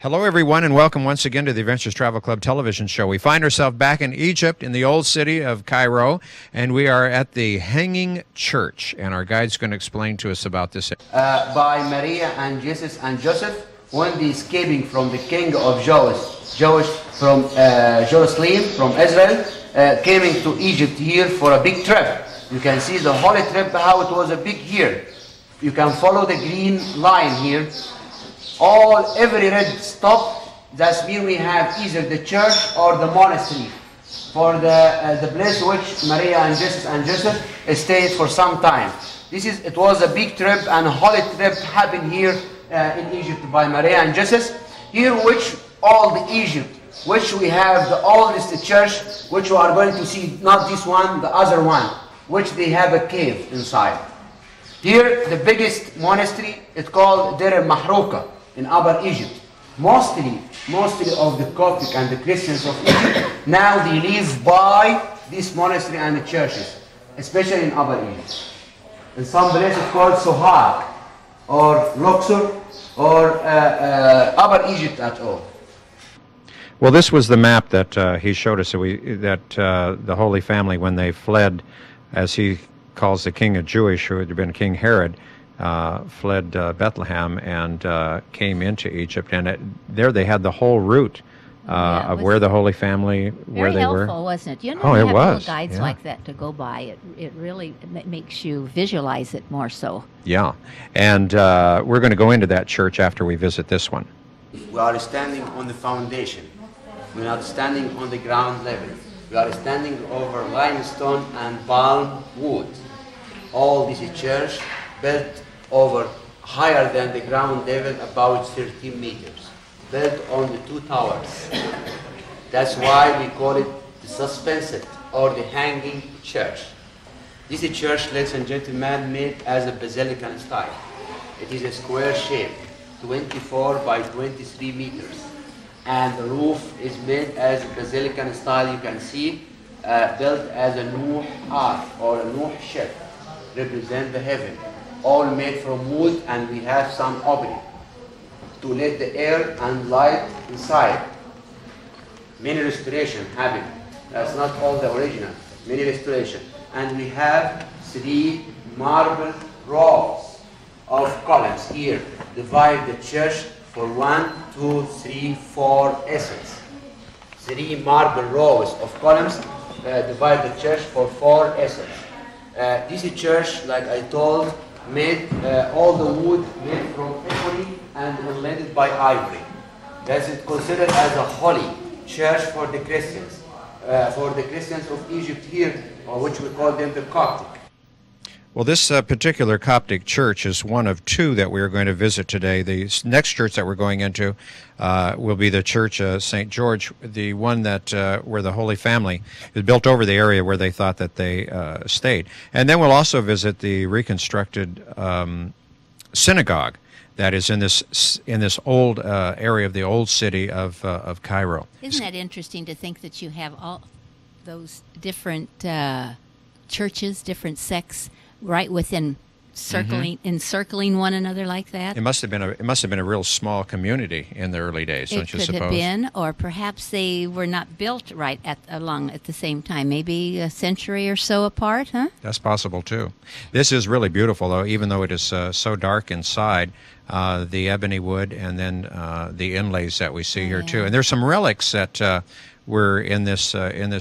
Hello, everyone, and welcome once again to the Adventures Travel Club television show. We find ourselves back in Egypt, in the old city of Cairo, and we are at the Hanging Church, and our guide's going to explain to us about this. By Maria and Jesus and Joseph, when they escaping from the king of Jewish from Jerusalem, from Israel, came into Egypt here for a big trip. You can see the holy trip, how it was a big here. You can follow the green line here. Every red stop, that means we have either the church or the monastery for the place which Maria and Jesus and Joseph stayed for some time. It was a big trip and a holy trip happened here in Egypt by Maria and Jesus. Here which all the Egypt, which we have the oldest church, which we are going to see, not this one, the other one, which they have a cave inside. Here the biggest monastery, it's called Deir al-Mahrouka in Upper Egypt. Mostly of the Coptic and the Christians of Egypt, now they live by this monastery and the churches, especially in Upper Egypt. In some places called Sohag, or Luxor, or Upper Egypt at all. Well, this was the map that he showed us, that the Holy Family, when they fled, as he calls the king of Jewish, who had been King Herod, fled Bethlehem and came into Egypt, and there they had the whole route of where the Holy Family, where they were. Very helpful, wasn't it? You know, it have was. little guides like that to go by. It really makes you visualize it more so. Yeah, and we're going to go into that church after we visit this one. We are standing on the foundation. We are not standing on the ground level. We are standing over limestone and palm wood. All this is church built over higher than the ground level, about 13 meters, built on the two towers. That's why we call it the suspensed or the hanging church. This is church, ladies and gentlemen, made as a basilican style. It is a square shape, 24 by 23 meters. And the roof is made as a basilican style, you can see, built as a Nuh ark or a Nuh ship, represent the heaven. All made from wood, and we have some opening to let the air and light inside. Many restoration happened. That's not all the original. Many restoration. And we have 3 marble rows of columns here. Divide the church for 1, 2, 3, 4 essence. 3 marble rows of columns divide the church for 4 essence. This is church, like I told, made all the wood made from ebony and inlaid by ivory. That's considered as a holy church for the Christians of Egypt here, or which we call them the Coptic. Well, this particular Coptic church is one of 2 that we are going to visit today. The next church that we're going into will be the Church St. George, the one that where the Holy Family is built over the area where they thought that they stayed. And then we'll also visit the reconstructed synagogue that is in this old area of the old city of Cairo. Isn't that interesting to think that you have all those different churches, different sects, right within encircling one another like that? It must have been a real small community in the early days, don't you suppose? It could have been, or perhaps they were not built right along at the same time, maybe a century or so apart, huh? That's possible too. This is really beautiful, though, even though it is so dark inside. The ebony wood and then the inlays that we see here too, and there's some relics that were in this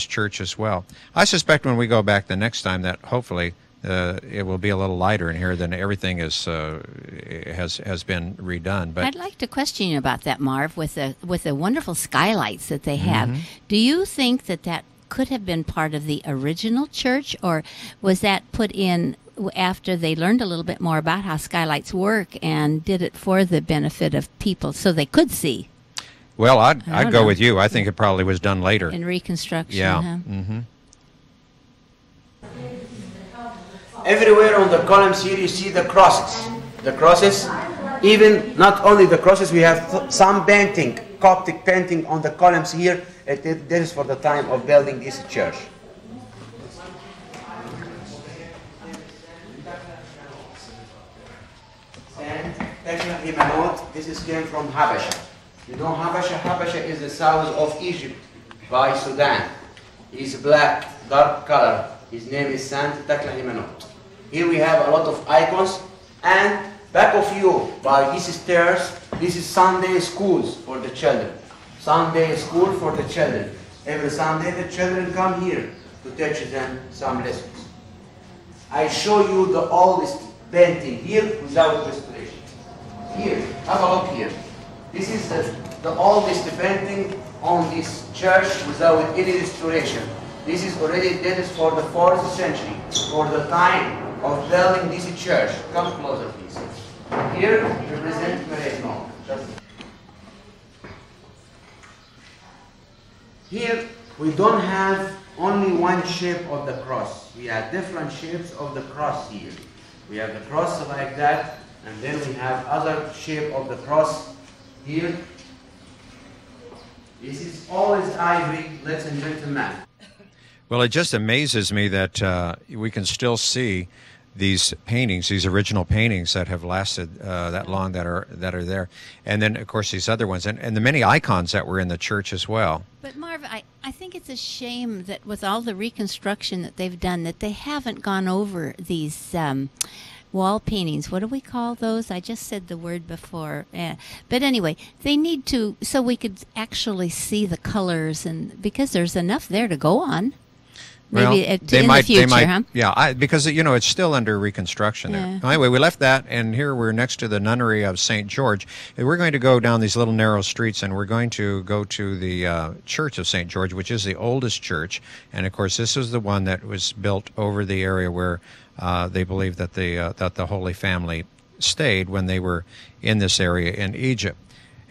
church as well. I suspect when we go back the next time that hopefully it will be a little lighter in here than everything has been redone. But I'd like to question you about that, Marv, with the wonderful skylights that they have. Do you think that could have been part of the original church, or was that put in after they learned a little bit more about how skylights work and did it for the benefit of people so they could see? Well, I'd go with you. I think it probably was done later. In reconstruction, yeah. Huh? Everywhere on the columns here you see the crosses. The crosses, even not only the crosses, we have some painting, Coptic painting on the columns here. This is for the time of building this church. And technically, this came from Habasha. You know Habasha? Habasha is the south of Egypt by Sudan. He's black, dark color. His name is Sant Taklahimanot. Here we have a lot of icons, and back of you by these stairs, this is Sunday schools for the children. Sunday school for the children. Every Sunday the children come here to teach them some lessons. I show you the oldest painting here without restoration. Here, have a look here. This is the oldest painting on this church without any restoration. This is already dated for the 4th century, for the time of building this church. Come closer, please. Here represent Merezno. Here we don't have only one shape of the cross. We have different shapes of the cross here. We have the cross like that, and then we have other shape of the cross here. This is always ivory, ladies and gentlemen. Well, it just amazes me that we can still see these paintings, these original paintings that have lasted that long, that are there, and then of course these other ones, and the many icons that were in the church as well. But Marv, I think it's a shame that with all the reconstruction that they've done, that they haven't gone over these wall paintings. What do we call those? I just said the word before. But anyway, they need to, so we could actually see the colors, and because there's enough there to go on. Maybe well, in the future, huh? Yeah, because it's still under reconstruction there. Yeah. Anyway, we left that, and here we're next to the nunnery of St. George. And we're going to go down these little narrow streets, and we're going to go to the Church of St. George, which is the oldest church. And of course, this is the one that was built over the area where they believe that the Holy Family stayed when they were in this area in Egypt.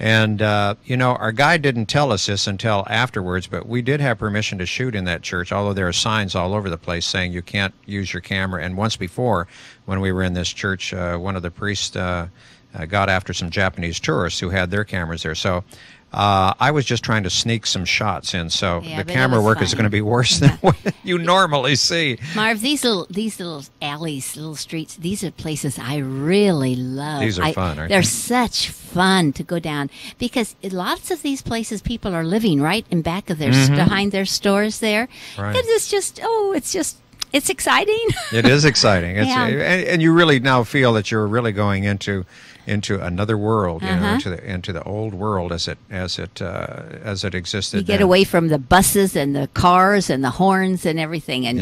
And, our guide didn't tell us this until afterwards, but we did have permission to shoot in that church, although there are signs all over the place saying you can't use your camera. And once before, when we were in this church, one of the priests got after some Japanese tourists who had their cameras there. So I was just trying to sneak some shots in, so the camera work is going to be worse than what you normally see. Marv, these little alleys, little streets, these are places I really love. These are fun, aren't they're they? such fun to go down, because lots of these places people are living right in back of their behind their stores there. Right. And it's exciting. It is exciting. Yeah. And you really now feel that you're really going into another world, into the old world as it existed. You get then. away from the buses and the cars and the horns and everything, and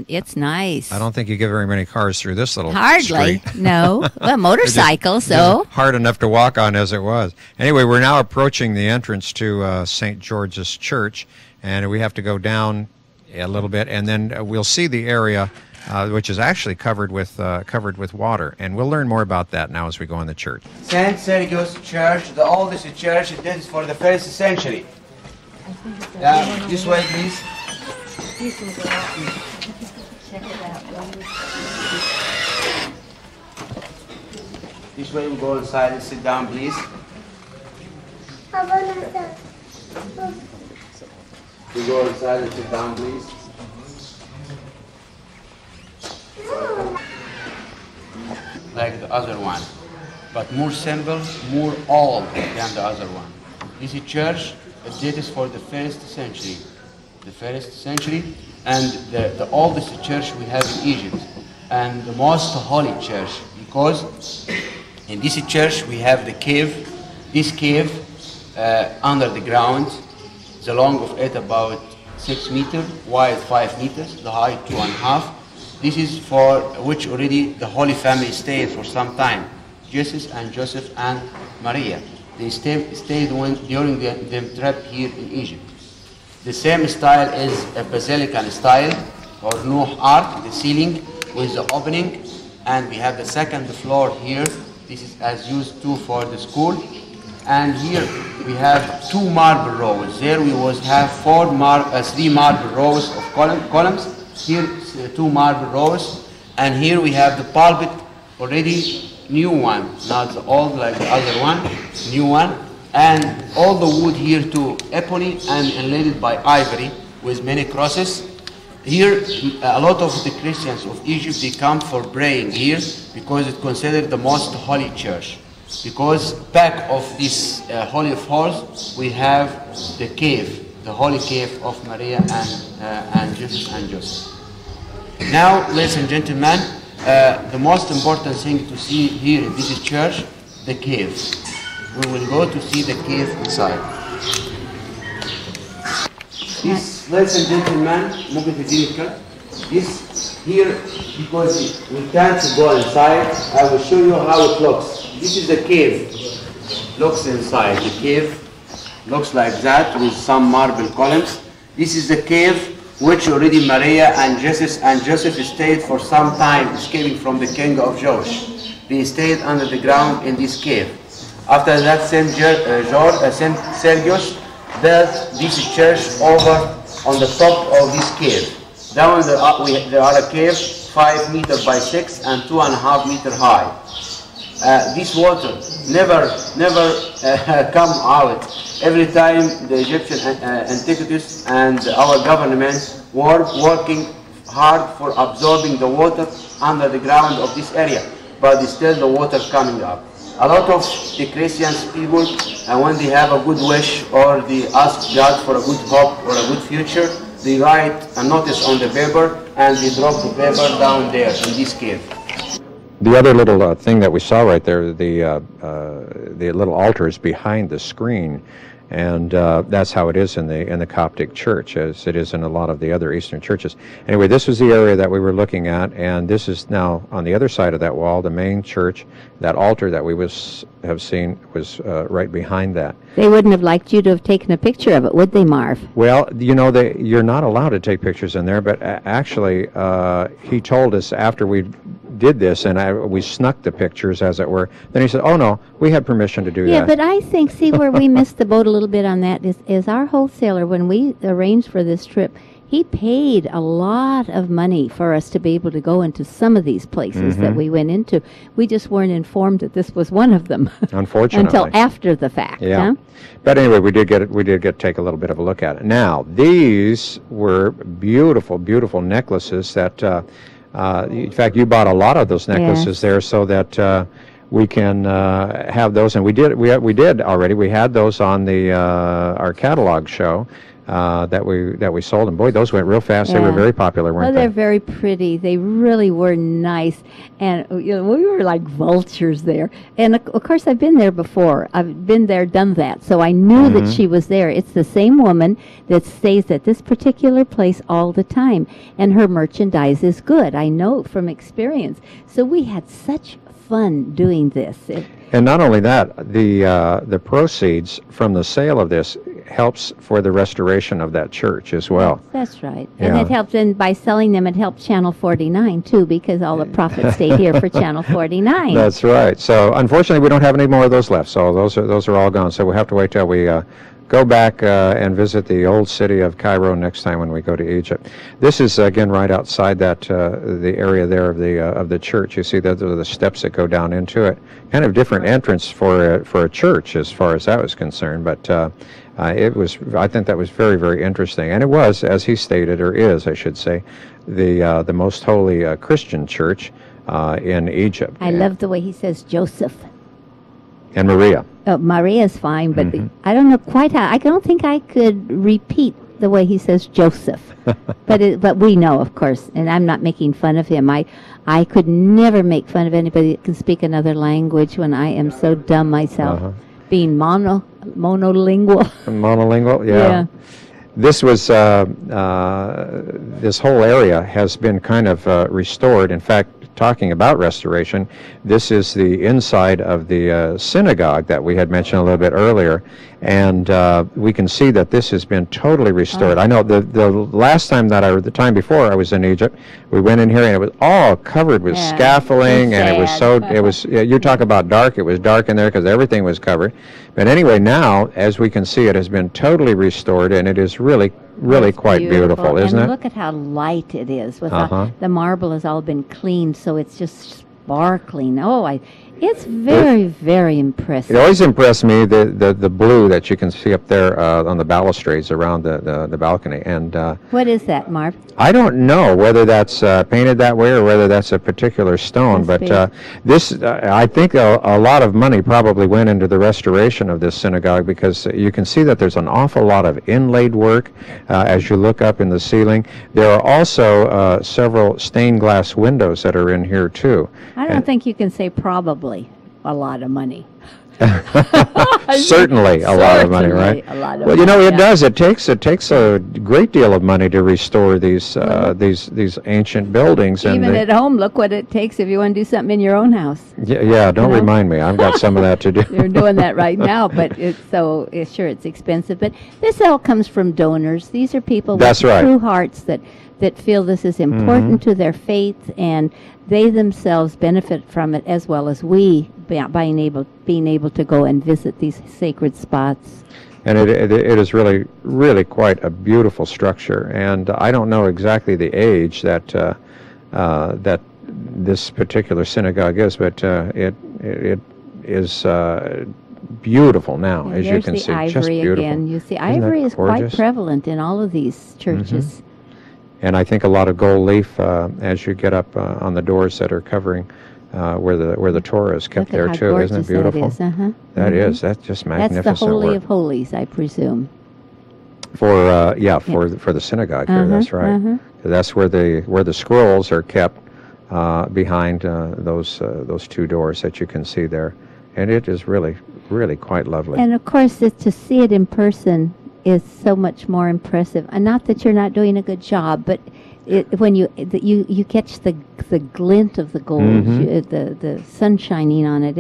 it's nice. I don't think you get very many cars through this little Hardly, street. no. Well, motorcycles, so hard enough to walk on as it was. Anyway, we're now approaching the entrance to St. George's Church, and we have to go down a little bit, and then we'll see the area. Which is actually covered with water, and we'll learn more about that now as we go in the church. St. Sergius Church, the oldest church, it is for the 1st century. This way, please. check it out. This way we go inside and sit down, please. We go inside and sit down, please. Like the other one, but more simple, more old than the other one. This is church, it dates for the 1st century. The 1st century, and the oldest church we have in Egypt, and the most holy church, because in this church we have the cave. This cave under the ground, the long of it about 6 meters, wide 5 meters, the height 2.5. This is for which already the Holy Family stayed for some time. Jesus and Joseph and Maria. They stayed during the trip here in Egypt. The same style is a basilican style, or Noah ark, the ceiling with the opening. And we have the 2nd floor here. This is as used to for the school. And here we have 2 marble rows. There we was have 3 marble rows of columns. Here 2 marble rows, and here we have the pulpit, already new one, not the old like the other one, new one, and all the wood here too, ebony and inlaid by ivory with many crosses. Here a lot of the Christians of Egypt, they come for praying here because it's considered the most holy church. because back of this Holy of Holies we have the cave, the holy cave of Maria and Jesus and Joseph. Now, ladies and gentlemen, the most important thing to see here in this church, the cave. We will go to see the cave inside. This, ladies and gentlemen, ممكن تديني الكلام. This here, because we can't go inside, I will show you how it looks. This is the cave. Looks inside. The cave looks like that with some marble columns. This is the cave which already Maria and Joseph stayed for some time, escaping from the king of Joash. They stayed under the ground in this cave. After that, Saint Sergius built this church over on the top of this cave. Down there are a cave 5 meters by 6 and 2.5 meters high. This water never come out. Every time the Egyptian antiquities and our government were working hard for absorbing the water under the ground of this area, but still the water coming up. A lot of the Christian people, when they have a good wish or they ask God for a good hope or a good future, they write a notice on the paper and they drop the paper down there in this cave. The other little thing that we saw right there, the little altar is behind the screen, and that's how it is in the Coptic church, as it is in a lot of the other Eastern churches. Anyway, this was the area that we were looking at, and this is now on the other side of that wall, the main church. That altar that we have seen was right behind that. They wouldn't have liked you to have taken a picture of it, would they, Marv? Well, you know, you're not allowed to take pictures in there, but actually he told us after we did this, and we snuck the pictures, as it were. Then he said, "Oh no, we had permission to do that." Yeah, but I think, see, where we missed the boat a little bit on that is our wholesaler, when we arranged for this trip, he paid a lot of money for us to be able to go into some of these places that we went into. We just weren't informed that this was one of them. Unfortunately. Until after the fact. Yeah. Huh? But anyway, we did get to take a little bit of a look at it. Now, these were beautiful, beautiful necklaces that, in fact, you bought a lot of those necklaces there so that we can have those, and we did already. We had those on the our catalog show. That we sold, and boy, those went real fast. They were very popular, weren't they? They're very pretty. They really were nice, and we were like vultures there. And of course, I've been there before. I've been there, done that, so I knew that she was there. It's the same woman that stays at this particular place all the time, and her merchandise is good. I know from experience. So we had such fun doing this. And not only that, the proceeds from the sale of this helps for the restoration of that church as well. Yes, that's right. And it helps, and by selling them, it helped Channel 49 too, because all the profits stayed here for Channel 49. That's right. So unfortunately, we don't have any more of those left. So those are all gone. So we'll have to wait till we go back and visit the old city of Cairo next time when we go to Egypt. This is again right outside that the area there of the church. You see those are the steps that go down into it. Kind of different entrance for a church as far as that was concerned, but I think that was very, very interesting, and it was, as he stated, or is, I should say, the most holy Christian church in Egypt. I love the way he says Joseph. And Maria. Maria's fine, but I don't know quite how. I don't think I could repeat the way he says Joseph. but we know, of course, and I'm not making fun of him. I could never make fun of anybody that can speak another language when I am so dumb myself. Being monolingual. Monolingual, yeah. This was this whole area has been kind of restored. In fact, talking about restoration, this is the inside of the synagogue that we had mentioned a little bit earlier, and we can see that this has been totally restored. I know the last time the time before I was in Egypt, we went in here and it was all covered with scaffolding, and it was you talk about dark. It was dark in there because everything was covered. But anyway, now as we can see, it has been totally restored, and it is really quite beautiful, isn't it? And look at how light it is. With the marble has all been cleaned, so it's just sparkling. It's very, very impressive. It always impressed me the blue that you can see up there on the balustrades around the balcony. And What is that, Marv? I don't know whether that's painted that way or whether that's a particular stone, Must but this, I think a lot of money probably went into the restoration of this synagogue, because you can see that there's an awful lot of inlaid work as you look up in the ceiling. There are also several stained glass windows that are in here too. I don't think you can say probably a lot of money. Certainly a lot of money, right? A lot of Well, you know, money, it does. It takes a great deal of money to restore these ancient buildings. Even and at home, look what it takes if you want to do something in your own house. Yeah, don't You know? remind me. I've got some of that to do. You're doing that right now, but sure, it's expensive. But this all comes from donors. These are people That's with right. true hearts that feel this is important to their faith, and they themselves benefit from it as well as we, being able to go and visit these sacred spots. And it is really quite a beautiful structure. And I don't know exactly the age that this particular synagogue is, but it is beautiful now, And as you there's can the see. ivory Just beautiful. again. You see, Isn't ivory that is quite gorgeous? prevalent in all of these churches. And I think a lot of gold leaf as you get up on the doors that are covering where the Torah is kept Look at there how too. Isn't it gorgeous beautiful? That is. Uh-huh. That Mhm. is. That's just That's magnificent the Holy work. of Holies, I presume. For the synagogue here. That's right. uh-huh. That's where the scrolls are kept behind those two doors that you can see there, and it is really quite lovely. And of course, to see it in person is so much more impressive. And not that you're not doing a good job, but when you catch the glint of the gold, Mhm. the sun shining on it,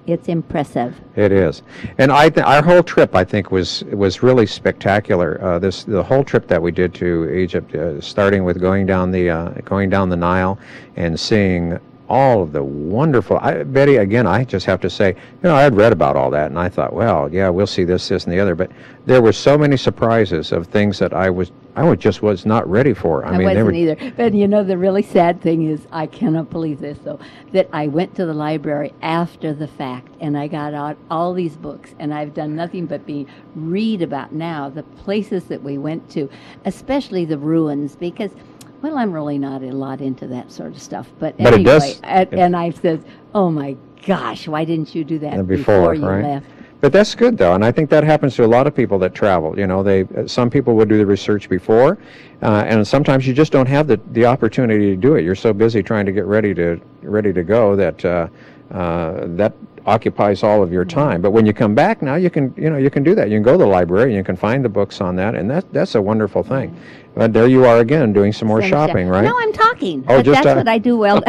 it's impressive. It is, and our whole trip, I think, was really spectacular. The whole trip that we did to Egypt, starting with going down the Nile and seeing all of the wonderful. Betty, again, I just have to say, I had read about all that, and I thought, well, yeah, we'll see this, and the other, but there were so many surprises of things that I just was not ready for. I wasn't either. But the really sad thing is, I cannot believe this, though, that I went to the library after the fact, and I got out all these books, and I've done nothing but read about now the places that we went to, especially the ruins, because, well, I'm really not a lot into that sort of stuff. But anyway, it does. And I said, oh my gosh, why didn't you do that before you right? left? But that's good, though, and I think that happens to a lot of people that travel. Some people would do the research before, and sometimes you just don't have the opportunity to do it. You're so busy trying to get ready to go that that occupies all of your time. But when you come back now, you can do that. You can go to the library and you can find the books on that, and that's a wonderful thing. But there you are again doing some more shopping, right? No, I'm talking. Oh, But just that's what I do well.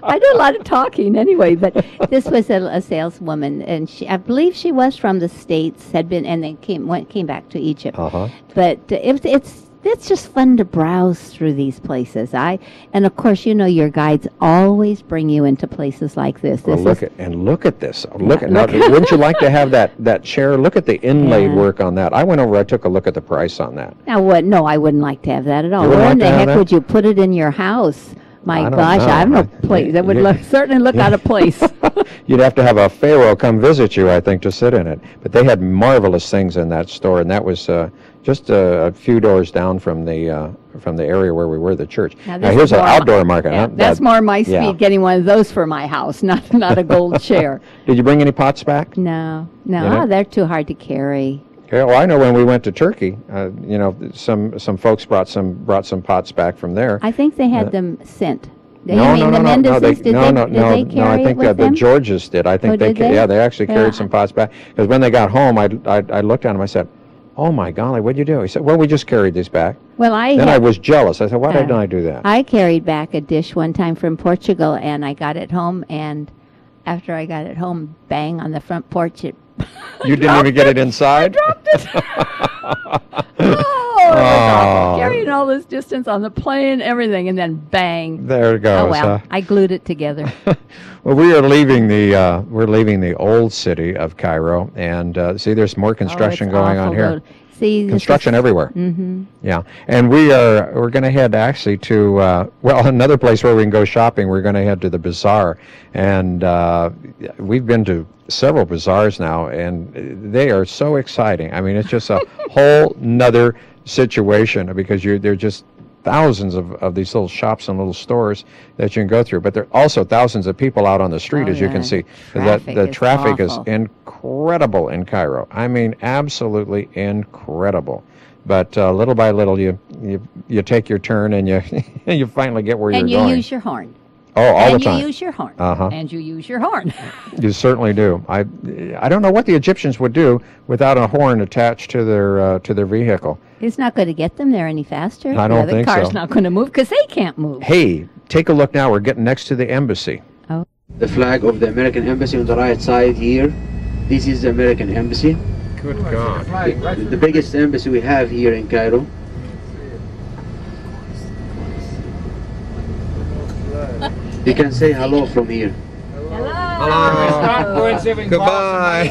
I do a lot of talking anyway, but this was a saleswoman, and I believe she was from the States, and then came back to Egypt. Uh-huh. But it's just fun to browse through these places. And of course, your guides always bring you into places like this. Well, look at this. Wouldn't you like to have that chair? Look at the inlaid work on that. I went over. I took a look at the price on that. Now, what? No, I wouldn't like to have that at all. You wouldn't Where in like the to have heck that? would you put it in your house? My I don't gosh, know. I have no place. That would certainly look out of place. You'd have to have a pharaoh come visit you, I think, to sit in it. But they had marvelous things in that store, and that was just a few doors down from the area where we were, the church. Now here's an outdoor market. Yeah, huh? that's more my speed, getting one of those for my house, not a gold chair. Did you bring any pots back? No, didn't? they're too hard to carry. Yeah, well, I know when we went to Turkey, some folks brought some pots back from there. I think they had them sent. No, the Mendelsons, did they carry I think it with the them? Georges did. I think did they? they actually carried some pots back. Because when they got home, I looked at them. I said, "Oh my golly, what'd you do?" He said, "Well, we just carried these back." Well, I was jealous. I said, "Why didn't I do that?" I carried back a dish one time from Portugal, and I got it home. And after I got it home, bang on the front porch, it. You didn't even get it inside? I dropped it. Oh, carrying all this distance on the plane, everything, and then bang. There it goes. Oh well, I glued it together. Well, we are leaving the old city of Cairo, and see, there's more construction going on here. See, construction everywhere. Yeah, and we're going to head actually to well, another place where we can go shopping. We're going to head to the bazaar, and we've been to several bazaars now, and they are so exciting. I mean, it's just a whole nother situation because they're just thousands of these little shops and little stores that you can go through, but there are also thousands of people out on the street, as you can see. The traffic is incredible in Cairo. I mean, absolutely incredible. But little by little, you take your turn, and you finally get where you're going. And you use your horn. Oh, all the time. And you use your horn. And you use your horn. You certainly do. I don't know what the Egyptians would do without a horn attached to their vehicle. It's not going to get them there any faster. I don't think so. The car's not going to move because they can't move. Hey, take a look now. We're getting next to the embassy. Oh. The flag of the American embassy on the right side here. This is the American embassy. Good God. The biggest embassy we have here in Cairo. You can say hello from here. Hello. Goodbye.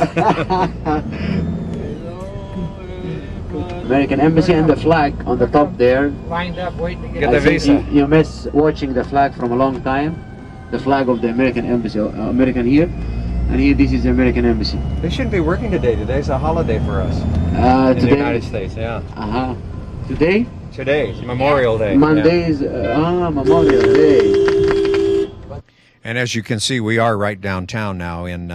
American embassy and the flag on the top there. Lined up waiting to Get the visa. You miss watching the flag from a long time. The flag of the American embassy, American here, and here this is the American embassy. They shouldn't be working today. Today's a holiday for us in the United States. Yeah. Today? Today's Memorial Day. Monday is Memorial Day. And as you can see, we are right downtown now in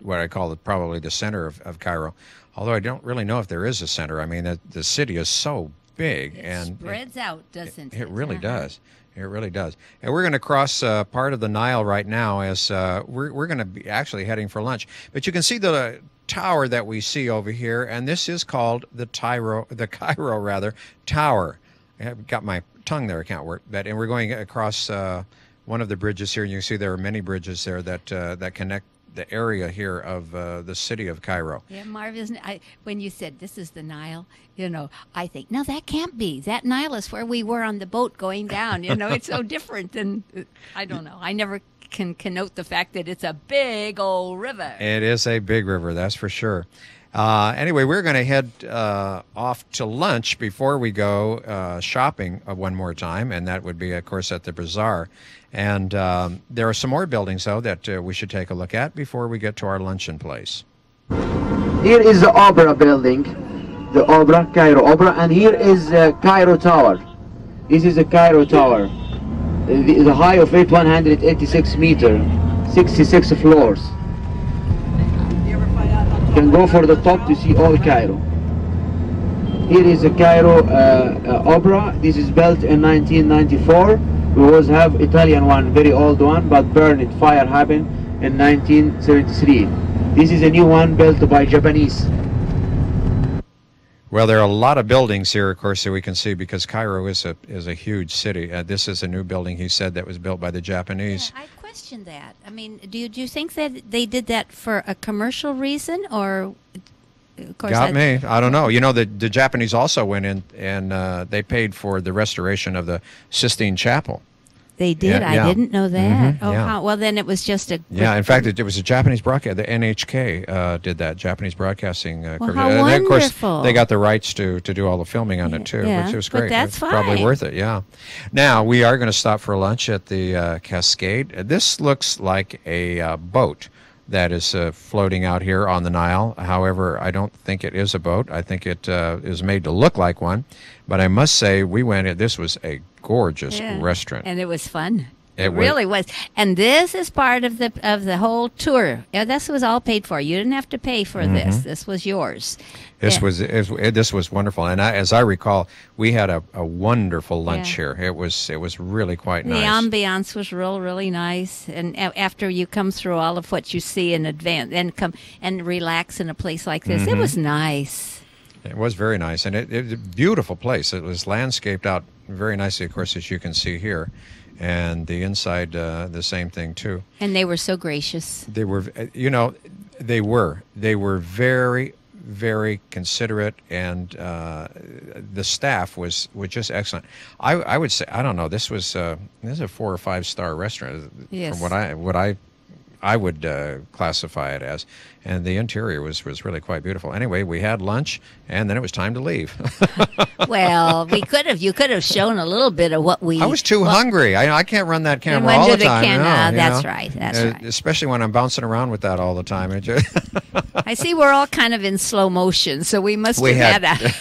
what I call probably the center of Cairo. Although I don't really know if there is a center. I mean, the city is so big. It spreads out, doesn't it? It really does. It really does. And we're going to cross part of the Nile right now as we're going to be actually heading for lunch. But you can see the tower that we see over here, and this is called the Cairo Tower. I've got my tongue there, I can't work. And we're going across one of the bridges here, and you can see there are many bridges there that connect the area here of the city of Cairo. Yeah, Marv, when you said this is the Nile, I think, no, that can't be. That Nile is where we were on the boat going down. It's so different than, I don't know. I never can connote the fact that it's a big old river. It is a big river, that's for sure. Anyway, we're going to head off to lunch before we go shopping one more time, and that would be, of course, at the bazaar. And there are some more buildings, though, that we should take a look at before we get to our luncheon place. Here is the Opera building, the Opera, Cairo Opera, and here is Cairo Tower. This is the Cairo Tower. The height of it 186 meters, 66 floors. You can go for the top to see all Cairo. Here is the Cairo Opera. This is built in 1994. We always have Italian one, very old one, but burned. Fire happened in 1973. This is a new one built by Japanese. Well, there are a lot of buildings here, of course, that we can see because Cairo is a huge city. This is a new building, he said, that was built by the Japanese. Yeah, I question that. I mean, do you think that they did that for a commercial reason, or? Of course, got me. I don't know. The Japanese also went in and they paid for the restoration of the Sistine Chapel. They did? Yeah, I didn't know that. Mm-hmm, yeah. Well, then it was just a... Yeah, in fact, it was a Japanese broadcast. The NHK did that, Japanese Broadcasting. Well, how wonderful. And of course, they got the rights to do all the filming on it, too, which was great. But that's fine. Probably worth it, yeah. Now, we are going to stop for lunch at the Cascade. This looks like a boat that is floating out here on the Nile. However, I don't think it is a boat. I think it is made to look like one. But I must say, this was a gorgeous restaurant. And it was fun. It really was. And this is part of the whole tour. Yeah, this was all paid for. You didn't have to pay for this. This was yours. This was wonderful. And as I recall, we had a wonderful lunch here. It was really quite nice. The ambiance was really nice. And after you come through all of what you see in advance and come and relax in a place like this, it was nice. It was very nice. And it was a beautiful place. It was landscaped out very nicely, of course, as you can see here. And the inside, the same thing, too. And they were so gracious. They were, they were very, very considerate, and the staff was just excellent. I would say, I don't know, this was a 4 or 5 star restaurant. Yes. From what I would classify it as. And the interior was really quite beautiful. Anyway, we had lunch, and then it was time to leave. Well, you could have shown a little bit of what we. I was too hungry. I can't run that camera went all to the time. That's right. That's right. Especially when I'm bouncing around with that all the time. I see we're all kind of in slow motion, so we must have had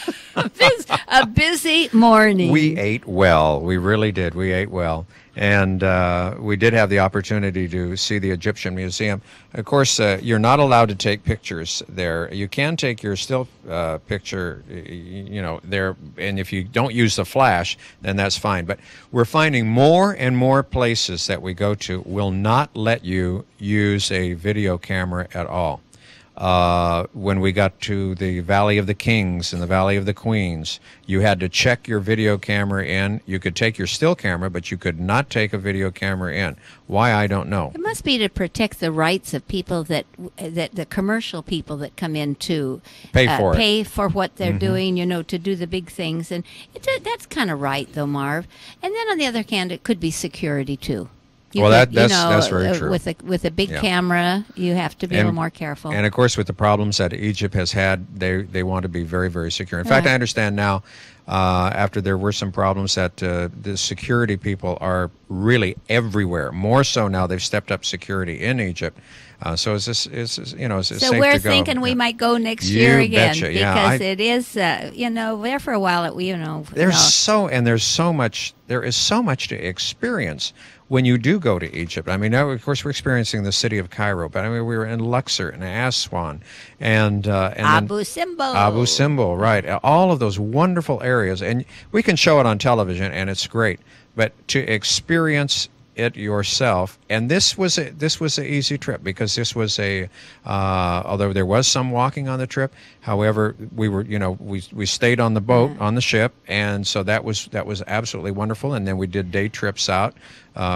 a busy morning. We ate well. We really did. We ate well. And we did have the opportunity to see the Egyptian Museum. Of course, you're not allowed to take pictures there. You can take your still picture, there, and if you don't use the flash, then that's fine. But we're finding more and more places that we go to will not let you use a video camera at all. When we got to the Valley of the Kings and the Valley of the Queens, you had to check your video camera in. You could take your still camera, but you could not take a video camera in. Why, I don't know. It must be to protect the rights of people that the commercial people that come in to pay for what they're doing, to do the big things. And that's kind of right, though, Marv. And then on the other hand, it could be security, too. That's very true. With a big camera, you have to be a little more careful. And of course, with the problems that Egypt has had, they want to be very, very secure. In fact, I understand now, after there were some problems, that the security people are really everywhere. More so now, they've stepped up security in Egypt. So it's safe to go. So we're thinking we might go next year again, betcha. because it is, there for a while. There is so much to experience when you do go to Egypt. I mean, now, of course, we're experiencing the city of Cairo, but I mean, we were in Luxor and Aswan and Abu Simbel. Abu Simbel, right? All of those wonderful areas, and we can show it on television, and it's great. But to experience it yourself, and this was an easy trip, because this was although there was some walking on the trip, however, we were we stayed on the boat on the ship, and so that was absolutely wonderful. And then we did day trips out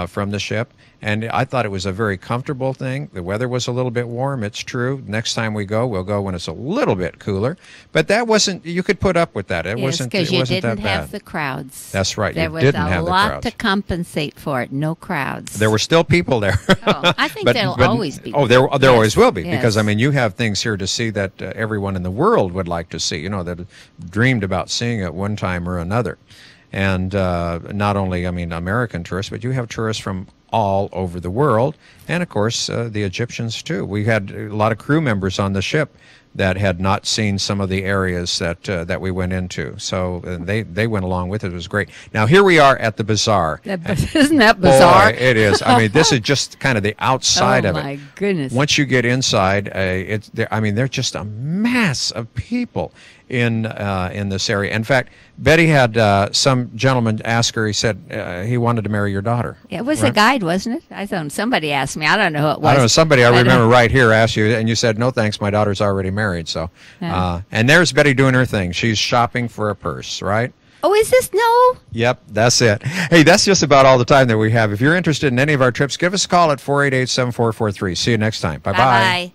from the ship, and I thought it was a very comfortable thing. The weather was a little bit warm, it's true. Next time we'll go when it's a little bit cooler, but you could put up with that. It wasn't that bad. Because you didn't have the crowds. That's right. There was a lot to compensate for it. No crowds. There were still people there. I think there'll always be. Oh, there always will be, because I mean, you have things here to see that everyone in the world would like to see. That dreamed about seeing at one time or another. And not only, American tourists, but you have tourists from all over the world, and of course the Egyptians too. We had a lot of crew members on the ship that had not seen some of the areas that we went into, so they went along with it. It was great. Now here we are at the bazaar. Isn't that bizarre? Boy, it is. This is just kind of the outside of it. Oh my goodness! Once you get inside, there's just a mass of people in this area. In fact, Betty had some gentleman ask her. He said he wanted to marry your daughter. It was a guide, wasn't it? I thought somebody asked me. I don't know who it was. I don't know. Somebody I remember right here asked you, and you said, "No, thanks. My daughter's already married." So, and there's Betty doing her thing. She's shopping for a purse, right? Oh, is this no? Yep, that's it. Hey, that's just about all the time that we have. If you're interested in any of our trips, give us a call at 488-7443. See you next time. Bye-bye. Bye-bye.